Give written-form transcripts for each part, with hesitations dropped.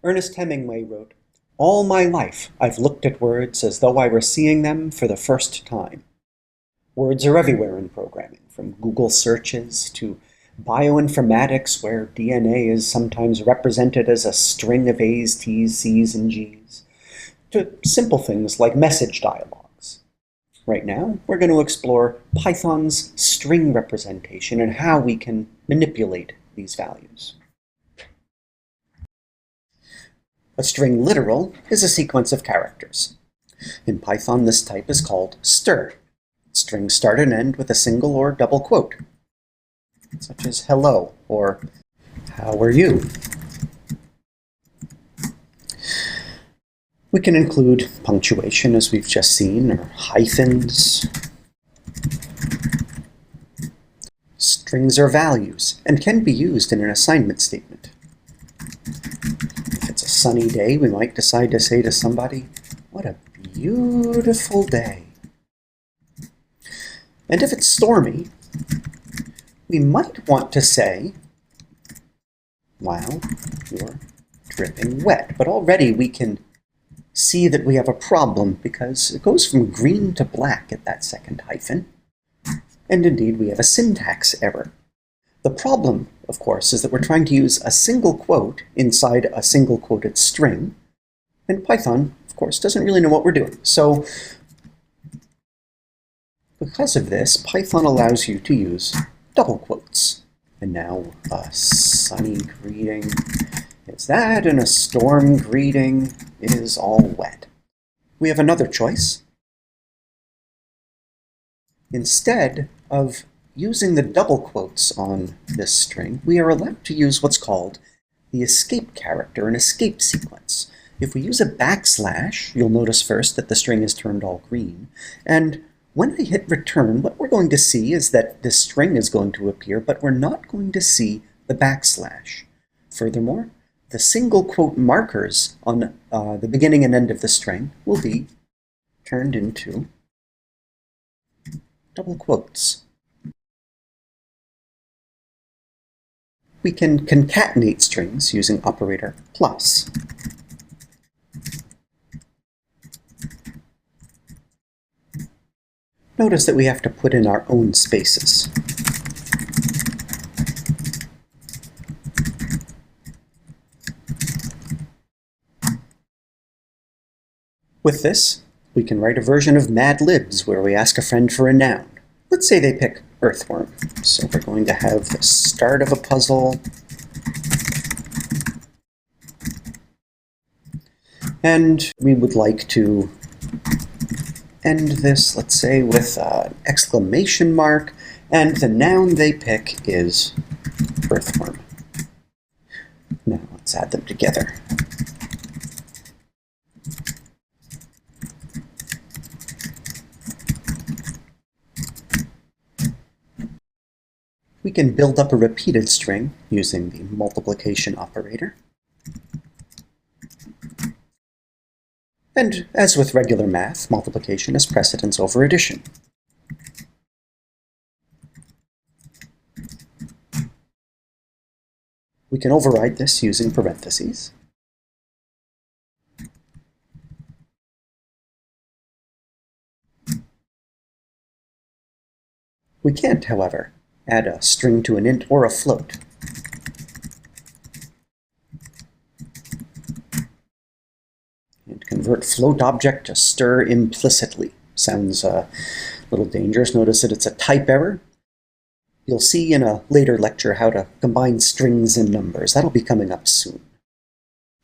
Ernest Hemingway wrote, "All my life I've looked at words as though I were seeing them for the first time." Words are everywhere in programming, from Google searches to bioinformatics, where DNA is sometimes represented as a string of A's, T's, C's, and G's, to simple things like message dialogues. Right now, we're going to explore Python's string representation and how we can manipulate these values. A string literal is a sequence of characters. In Python, this type is called str. Strings start and end with a single or double quote, such as hello or how are you. We can include punctuation, as we've just seen, or hyphens. Strings are values and can be used in an assignment statement. If it's a sunny day, we might decide to say to somebody, "What a beautiful day." And if it's stormy, we might want to say, "Wow, you're dripping wet." But already we can see that we have a problem because it goes from green to black at that second hyphen. And indeed, we have a syntax error. The problem, of course, is that we're trying to use a single quote inside a single quoted string, and Python, of course, doesn't really know what we're doing. So because of this, Python allows you to use double quotes. And now a sunny greeting is that, and a storm greeting is all wet. We have another choice. Instead of using the double quotes on this string, we are allowed to use what's called the escape character, an escape sequence. If we use a backslash, you'll notice first that the string is turned all green, and when I hit return, what we're going to see is that this string is going to appear, but we're not going to see the backslash. Furthermore, the single quote markers on the beginning and end of the string will be turned into double quotes. We can concatenate strings using operator plus. Notice that we have to put in our own spaces. With this, we can write a version of Mad Libs where we ask a friend for a noun. Let's say they pick earthworm. So we're going to have the start of a puzzle, and we would like to end this, let's say, with an exclamation mark, and the noun they pick is earthworm. Now let's add them together. We can build up a repeated string using the multiplication operator. And as with regular math, multiplication has precedence over addition. We can override this using parentheses. We can't, however, add a string to an int or a float. And convert float object to str implicitly. Sounds a little dangerous. Notice that it's a type error. You'll see in a later lecture how to combine strings and numbers. That'll be coming up soon.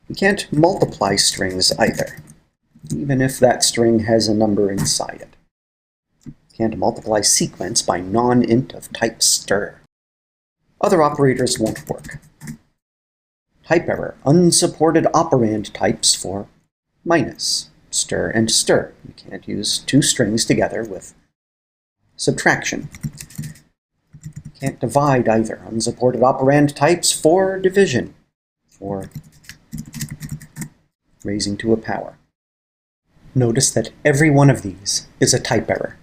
We can't multiply strings either, even if that string has a number inside it. Can't multiply sequence by non-int of type str. Other operators won't work. Type error, unsupported operand types for minus, str, and str. You can't use two strings together with subtraction. Can't divide either. Unsupported operand types for division, for raising to a power. Notice that every one of these is a type error.